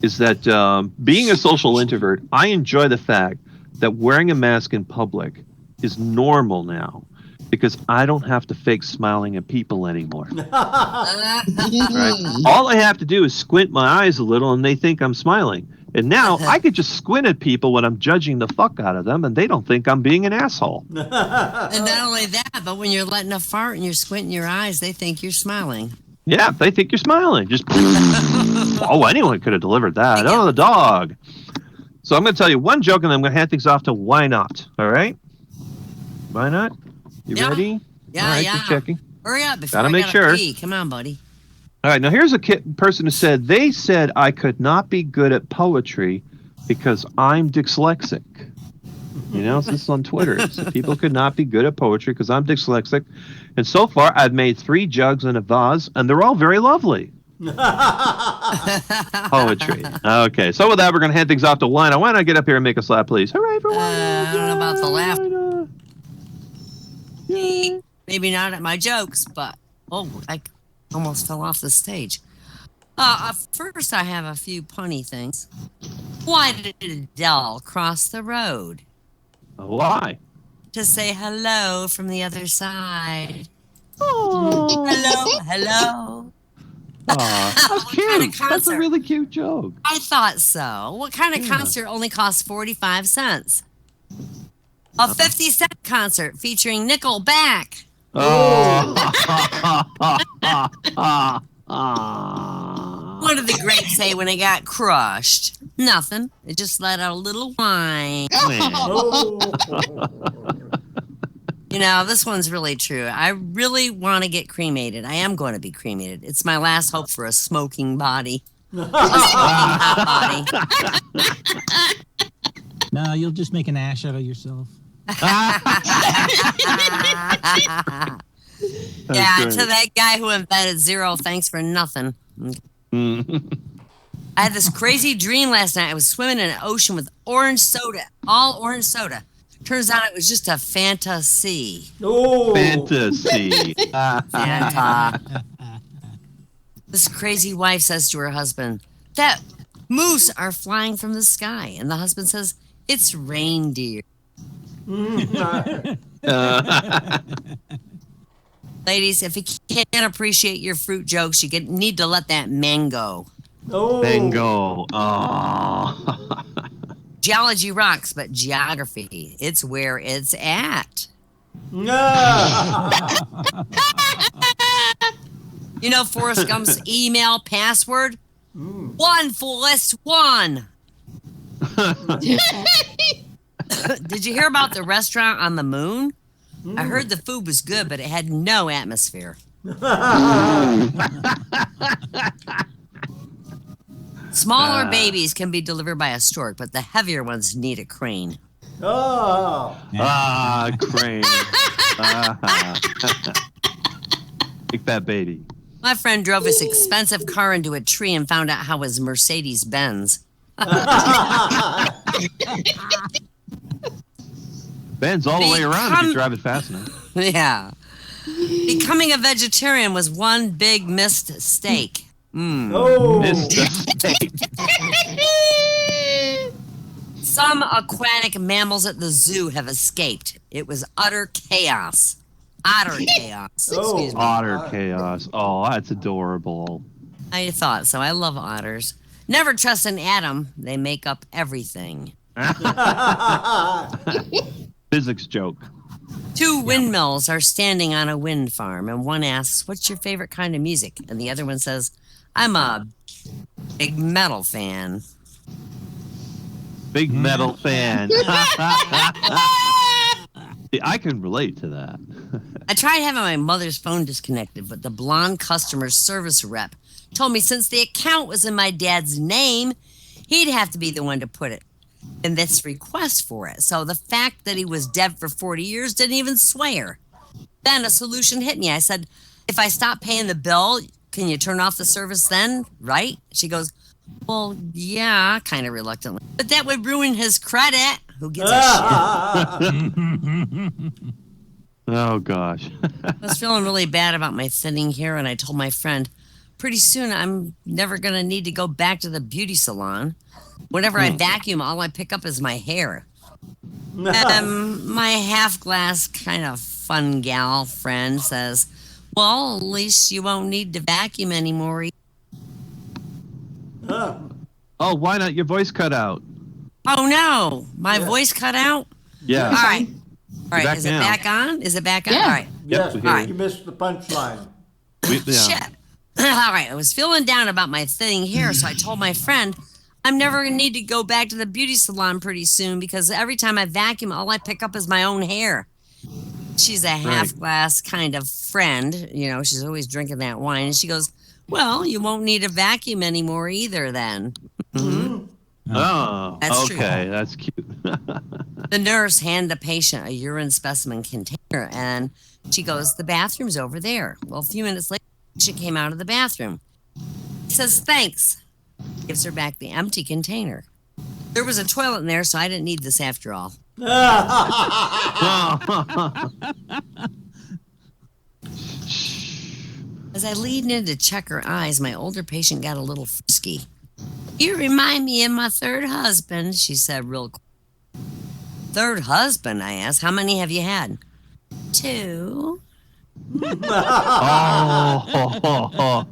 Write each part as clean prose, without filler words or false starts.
is that being a social introvert, I enjoy the fact that wearing a mask in public is normal now because I don't have to fake smiling at people anymore. Right? All I have to do is squint my eyes a little and they think I'm smiling. And now I could just squint at people when I'm judging the fuck out of them and they don't think I'm being an asshole. And not only that, but when you're letting a fart and you're squinting your eyes, they think you're smiling. Yeah, they think you're smiling. Just oh, anyone could have delivered that. Oh, the dog. So I'm going to tell you one joke, and then I'm going to hand things off to Wynott. All right? Wynott, you ready? Yeah, all right, yeah. Just checking. Hurry up before Gotta I make sure. Pee. Come on, buddy. All right, now here's a person who said, they said I could not be good at poetry because I'm dyslexic. You know, this is on Twitter. So people could not be good at poetry because I'm dyslexic. And so far, I've made 3 jugs and a vase, and they're all very lovely. Poetry. Okay, so with that, we're going to hand things off to Wynott. Why not get up here and make us laugh, please? Hooray for Wynott. I don't know about the laugh. Yeah. Maybe not at my jokes, but I almost fell off the stage. First, I have a few punny things. Why did Adele cross the road? Why? To say hello from the other side. Oh. Hello. That's cute. That's a really cute joke. I thought so. What kind of concert only costs 45 cents? A 50-cent concert featuring Nickelback. Oh. What did the grape say when it got crushed? Nothing. It just let out a little whine. You know, this one's really true. I really want to get cremated. I am going to be cremated. It's my last hope for a smoking body. A smoking hot body. No, you'll just make an ash out of yourself. Yeah, to that guy who invented zero, thanks for nothing. I had this crazy dream last night. I was swimming in an ocean with orange soda, all orange soda. Turns out it was just a fantasy. Oh, fantasy. Fanta. This crazy wife says to her husband, that moose are flying from the sky. And the husband says, it's reindeer. Ladies, if you can't appreciate your fruit jokes, you need to let that mango. Mango. Oh. Geology rocks, but geography, it's where it's at. You know Forrest Gump's email password? 1+1. Did you hear about the restaurant on the moon? I heard the food was good, but it had no atmosphere. Smaller babies can be delivered by a stork, but the heavier ones need a crane. Crane. Take that baby. My friend drove his expensive car into a tree and found out how his Mercedes bends. Bends all the way around if you drive it fast enough. Yeah. Becoming a vegetarian was one big missed mistake. Missed mistake. Some aquatic mammals at the zoo have escaped. It was utter chaos. Otter chaos. Excuse me. Otter chaos. Oh, that's adorable. I thought so. I love otters. Never trust an atom. They make up everything. Physics joke. 2 windmills are standing on a wind farm, and one asks, what's your favorite kind of music? And the other one says, I'm a big metal fan. Big metal fan. I can relate to that. I tried having my mother's phone disconnected, but the blonde customer service rep told me since the account was in my dad's name, he'd have to be the one to put it in this request for it. So the fact that he was dead for 40 years didn't even sway her. Then a solution hit me. I said, if I stop paying the bill, can you turn off the service then? Right? She goes, well, yeah, kind of reluctantly. But that would ruin his credit. Who gives a shit? Oh, gosh. I was feeling really bad about my thinning hair, and I told my friend, pretty soon I'm never going to need to go back to the beauty salon. Whenever I vacuum, all I pick up is my hair. My half-glass kind of fun gal friend says, well, at least you won't need to vacuum anymore. Oh, why not? Your voice cut out. Oh, no. My voice cut out? Yeah. All right. All right. Back Is now. it back on? Is it back on? Yeah. All right. Yes, we hear you missed the punchline. Shit. All right. I was feeling down about my thinning hair, so I told my friend, I'm never going to need to go back to the beauty salon pretty soon because every time I vacuum, all I pick up is my own hair. She's a half-glass kind of friend. You know, she's always drinking that wine. And she goes, well, you won't need a vacuum anymore either then. Oh, That's true. okay. That's cute. The nurse handed the patient a urine specimen container, and she goes, the bathroom's over there. Well, a few minutes later, she came out of the bathroom. He says, thanks. Gives her back the empty container. There was a toilet in there, so I didn't need this after all. As I leaned in to check her eyes, my older patient got a little frisky. You remind me of my third husband, she said real quick. Third husband, I asked. How many have you had? 2.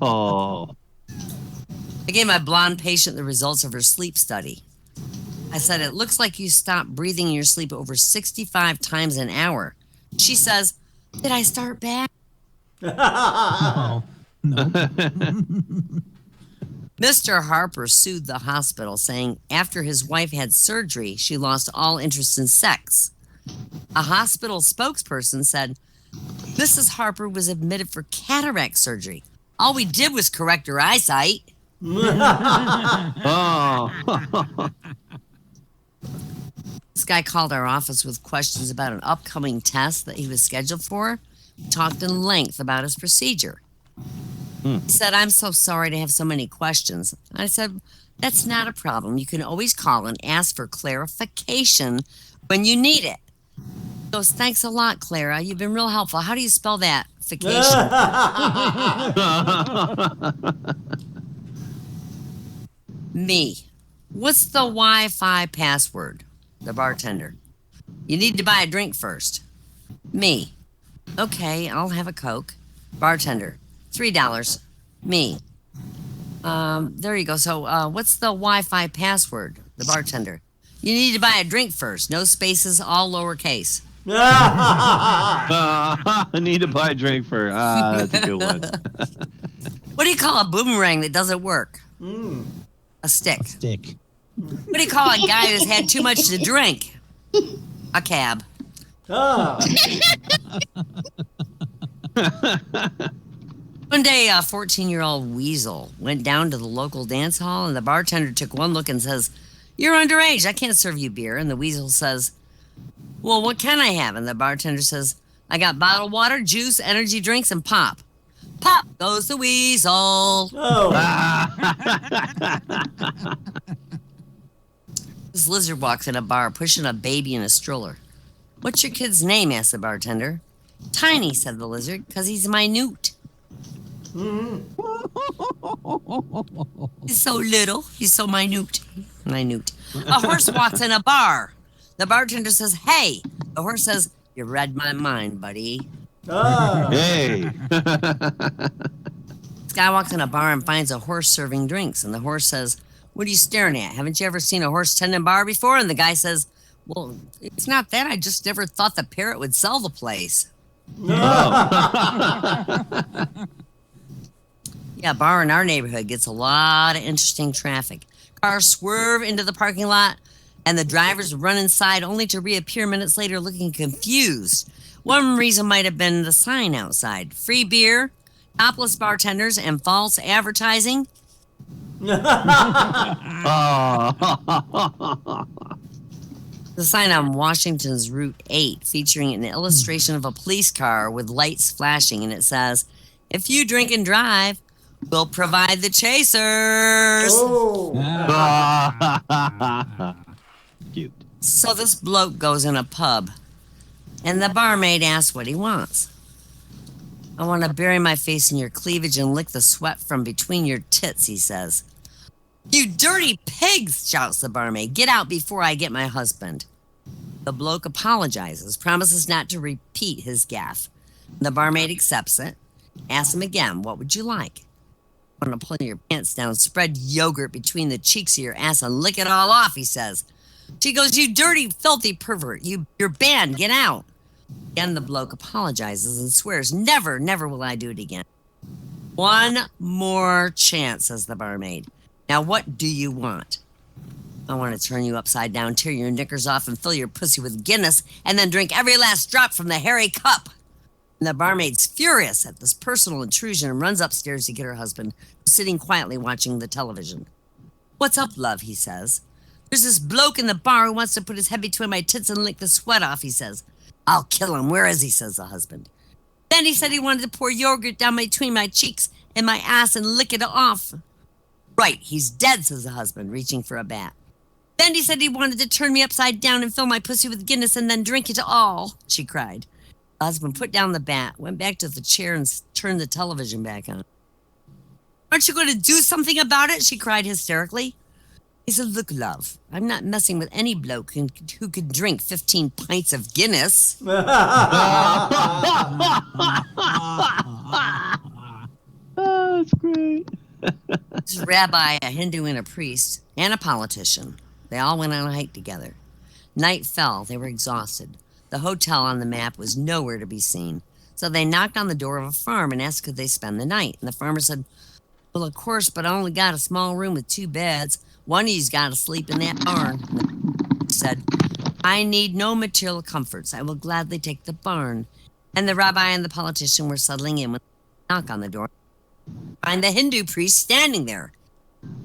Oh. I gave my blonde patient the results of her sleep study. I said, it looks like you stopped breathing in your sleep over 65 times an hour. She says, did I start back? No. Mr. Harper sued the hospital, saying after his wife had surgery, she lost all interest in sex. A hospital spokesperson said, Mrs. Harper was admitted for cataract surgery. All we did was correct her eyesight. Oh. This guy called our office with questions about an upcoming test that he was scheduled for. Talked in length about his procedure. He said, I'm so sorry to have so many questions. I said, that's not a problem. You can always call and ask for clarification when you need it. He goes, thanks a lot, Clara. You've been real helpful. How do you spell that? Fication. Me. What's the Wi-Fi password? The bartender. You need to buy a drink first. Me. Okay, I'll have a Coke. Bartender. $3. Me. There you go. So, what's the Wi-Fi password? The bartender. You need to buy a drink first. No spaces, all lowercase. I need to buy a drink for. That's a good one. What do you call a boomerang that doesn't work? A stick. Stick. What do you call a guy who's had too much to drink? A cab. One day, a 14-year-old weasel went down to the local dance hall, and the bartender took one look and says, you're underage. I can't serve you beer. And the weasel says, well, what can I have? And the bartender says, I got bottled water, juice, energy drinks, and pop. Pop goes the weasel. This lizard walks in a bar pushing a baby in a stroller. What's your kid's name? Asked the bartender. Tiny, said the lizard, because he's minute. He's so little. He's so minute. Minute. A horse walks in a bar. The bartender says, hey. The horse says, you read my mind, buddy. Hey. This guy walks in a bar and finds a horse serving drinks. And the horse says, what are you staring at? Haven't you ever seen a horse tending bar before? And the guy says, well, it's not that. I just never thought the parrot would sell the place. Yeah, bar in our neighborhood gets a lot of interesting traffic. Cars swerve into the parking lot, and the drivers run inside only to reappear minutes later looking confused. One reason might have been the sign outside. Free beer, topless bartenders, and false advertising. The sign on Washington's Route 8 featuring an illustration of a police car with lights flashing, and it says, if you drink and drive, we'll provide the chasers. Cute. So this bloke goes in a pub, and the barmaid asks what he wants. I want to bury my face in your cleavage and lick the sweat from between your tits, he says. You dirty pigs, shouts the barmaid. Get out before I get my husband. The bloke apologizes, promises not to repeat his gaffe. The barmaid accepts it, asks him again, what would you like? I want to pull your pants down, spread yogurt between the cheeks of your ass and lick it all off, he says. She goes, you dirty, filthy pervert. You're banned. Get out. Again, the bloke apologizes and swears, never, never will I do it again. One more chance, says the barmaid. Now, what do you want? I want to turn you upside down, tear your knickers off, and fill your pussy with Guinness, and then drink every last drop from the hairy cup. And the barmaid's furious at this personal intrusion and runs upstairs to get her husband, sitting quietly watching the television. What's up, love, he says. There's this bloke in the bar who wants to put his head between my tits and lick the sweat off, he says. I'll kill him. Where is he, says the husband. Then he said he wanted to pour yogurt down between my cheeks and my ass and lick it off. Right, he's dead, says the husband, reaching for a bat. Then he said he wanted to turn me upside down and fill my pussy with Guinness and then drink it all, she cried. The husband put down the bat, went back to the chair and turned the television back on. Aren't you going to do something about it? She cried hysterically. He said, look, love, I'm not messing with any bloke who could drink 15 pints of Guinness. That's great. This rabbi, a Hindu, and a priest, and a politician. They all went on a hike together. Night fell. They were exhausted. The hotel on the map was nowhere to be seen. So they knocked on the door of a farm and asked could they spend the night. And the farmer said, well, of course, but I only got a small room with 2 beds. One of you's got to sleep in that barn. And he said, I need no material comforts. I will gladly take the barn. And the rabbi and the politician were settling in when they knock on the door. Find the Hindu priest standing there.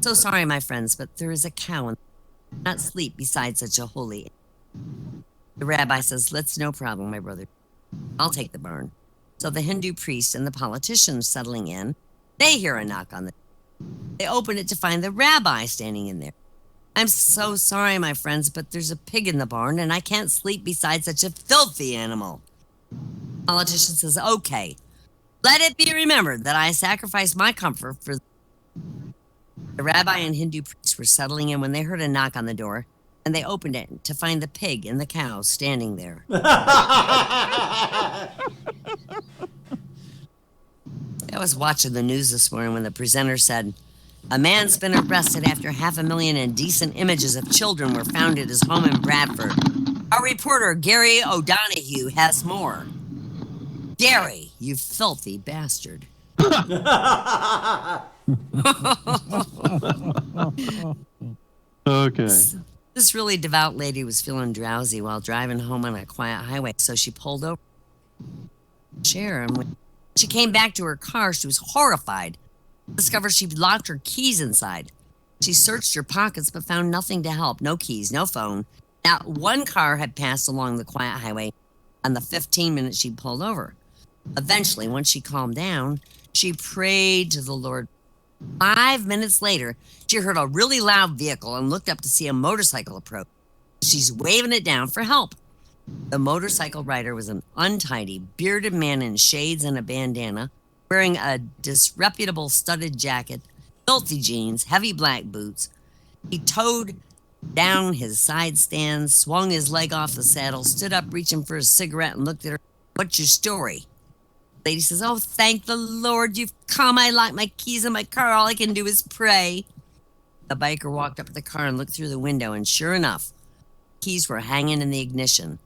So sorry, my friends, but there is a cow and I cannot sleep beside such a holy. The rabbi says, that's no problem, my brother. I'll take the barn. So the Hindu priest and the politician settling in, they hear a knock on the door. They open it to find the rabbi standing in there. I'm so sorry, my friends, but there's a pig in the barn and I can't sleep beside such a filthy animal. The politician says, okay. Let it be remembered that I sacrificed my comfort for. The rabbi and Hindu priest were settling in when they heard a knock on the door, and they opened it to find the pig and the cow standing there. I was watching the news this morning when the presenter said, a man's been arrested after 500,000 indecent images of children were found at his home in Bradford. Our reporter, Gary O'Donoghue, has more. Gary, you filthy bastard. Okay. This really devout lady was feeling drowsy while driving home on a quiet highway, so she pulled over a chair, and when she came back to her car, she was horrified to discover she'd locked her keys inside. She searched her pockets but found nothing to help. No keys, no phone. Not one car had passed along the quiet highway on the 15 minutes she'd pulled over. Eventually, once she calmed down, she prayed to the Lord. 5 minutes later, she heard a really loud vehicle and looked up to see a motorcycle approach. She's waving it down for help. The motorcycle rider was an untidy, bearded man in shades and a bandana, wearing a disreputable studded jacket, filthy jeans, heavy black boots. He towed down his side stand, swung his leg off the saddle, stood up reaching for a cigarette, and looked at her. What's your story? The lady says, oh, thank the Lord you've come. I locked my keys in my car. All I can do is pray. The biker walked up to the car and looked through the window, and sure enough, keys were hanging in the ignition.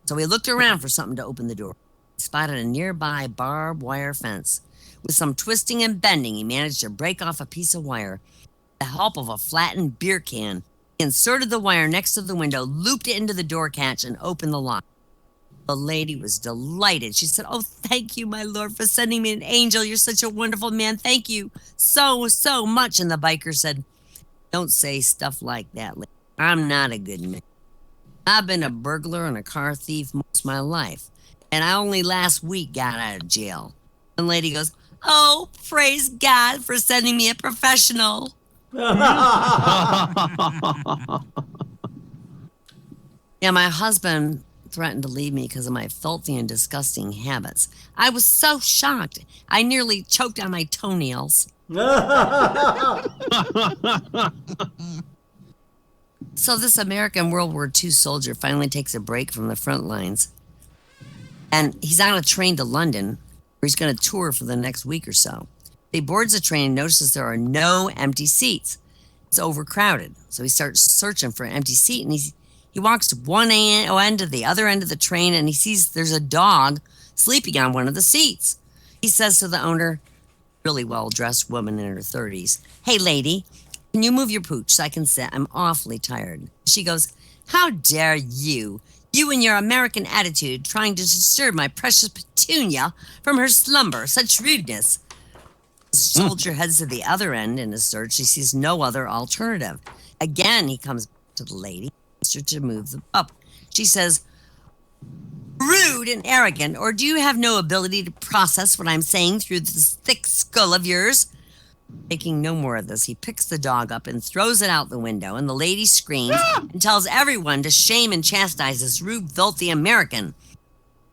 So he looked around for something to open the door. He spotted a nearby barbed wire fence. With some twisting and bending, he managed to break off a piece of wire. With the help of a flattened beer can, he inserted the wire next to the window, looped it into the door catch, and opened the lock. The lady was delighted. She said, oh, thank you, my Lord, for sending me an angel. You're such a wonderful man. Thank you so, so much. And the biker said, don't say stuff like that, lady. I'm not a good man. I've been a burglar and a car thief most of my life, and I only last week got out of jail. And the lady goes, oh, praise God for sending me a professional. Yeah, my husband threatened to leave me because of my filthy and disgusting habits. I was so shocked. I nearly choked on my toenails. So this American World War II soldier finally takes a break from the front lines. And he's on a train to London, where he's going to tour for the next week or so. He boards the train and notices there are no empty seats. It's overcrowded. So he starts searching for an empty seat, and he walks to one end to the other end of the train, and he sees there's a dog sleeping on one of the seats. He says to the owner, really well-dressed woman in her 30s, "Hey, lady, can you move your pooch so I can sit? I'm awfully tired." She goes, "How dare you? You and your American attitude trying to disturb my precious Petunia from her slumber. Such rudeness." The soldier heads to the other end in his search. He sees no other alternative. Again, he comes to the lady, asks her to move up. She says, "Rude and arrogant, or do you have no ability to process what I'm saying through this thick skull of yours?" Taking no more of this, he picks the dog up and throws it out the window, and the lady screams and tells everyone to shame and chastise this rude, filthy American.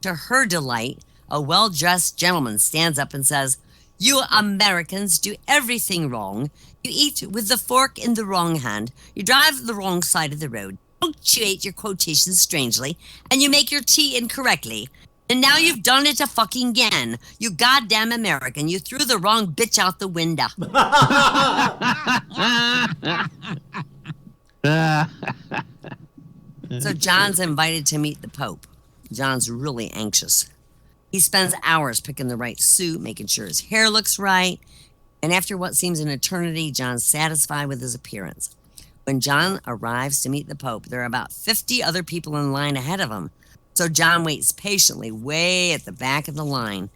To her delight, a well-dressed gentleman stands up and says, "You Americans do everything wrong. You eat with the fork in the wrong hand. You drive the wrong side of the road. Punctuate your quotations strangely, and you make your tea incorrectly. And now you've done it fucking again. You goddamn American. You threw the wrong bitch out the window." So John's invited to meet the Pope. John's really anxious. He spends hours picking the right suit, making sure his hair looks right. And after what seems an eternity, John's satisfied with his appearance. When John arrives to meet the Pope, there are about 50 other people in line ahead of him. So John waits patiently way at the back of the line.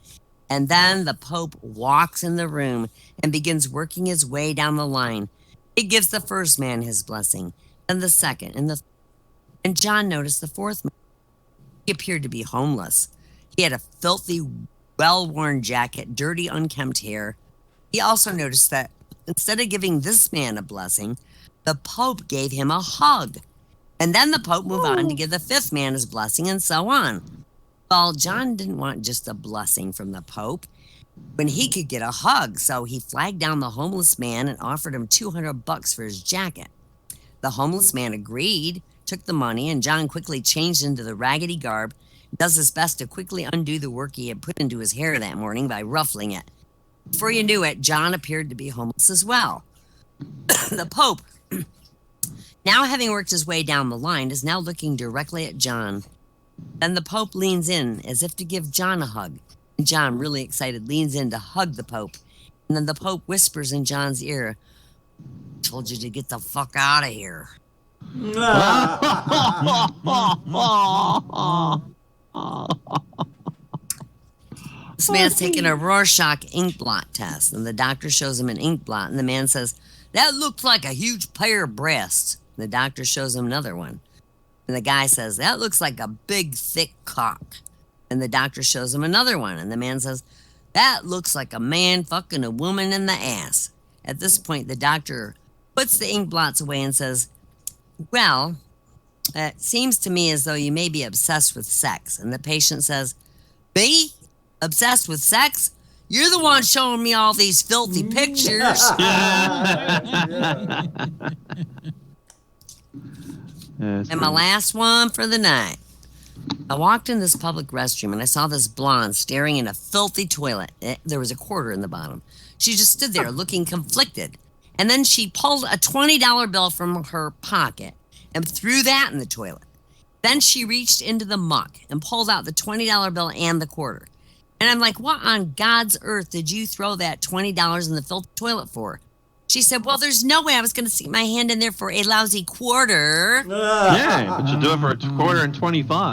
And then the Pope walks in the room and begins working his way down the line. He gives the first man his blessing, then the second, and John noticed the fourth man. He appeared to be homeless. He had a filthy, well-worn jacket, dirty, unkempt hair. He also noticed that instead of giving this man a blessing, the Pope gave him a hug. And then the Pope moved on to give the fifth man his blessing, and so on. Well, John didn't want just a blessing from the Pope when he could get a hug, so he flagged down the homeless man and offered him $200 for his jacket. The homeless man agreed, took the money, and John quickly changed into the raggedy garb, does his best to quickly undo the work he had put into his hair that morning by ruffling it. Before you knew it, John appeared to be homeless as well. The Pope, now having worked his way down the line, is now looking directly at John. Then the Pope leans in as if to give John a hug. And John, really excited, leans in to hug the Pope. And then the Pope whispers in John's ear, "Told you to get the fuck out of here." This man's taking a Rorschach ink blot test, and the doctor shows him an ink blot, and the man says, "That looks like a huge pair of breasts." The doctor shows him another one. And the guy says, "That looks like a big, thick cock." And the doctor shows him another one. And the man says, "That looks like a man fucking a woman in the ass." At this point, the doctor puts the ink blots away and says, "Well, it seems to me as though you may be obsessed with sex." And the patient says, "Me? Obsessed with sex? You're the one showing me all these filthy pictures." And my last one for the night. I walked in this public restroom and I saw this blonde staring in a filthy toilet. There was a quarter in the bottom. She just stood there looking conflicted. And then she pulled a $20 bill from her pocket and threw that in the toilet. Then she reached into the muck and pulled out the $20 bill and the quarter. And I'm like, "What on God's earth did you throw that $20 in the filthy toilet for?" She said, "Well, there's no way I was going to stick my hand in there for a lousy quarter." Yeah, but you do it for a quarter and 25.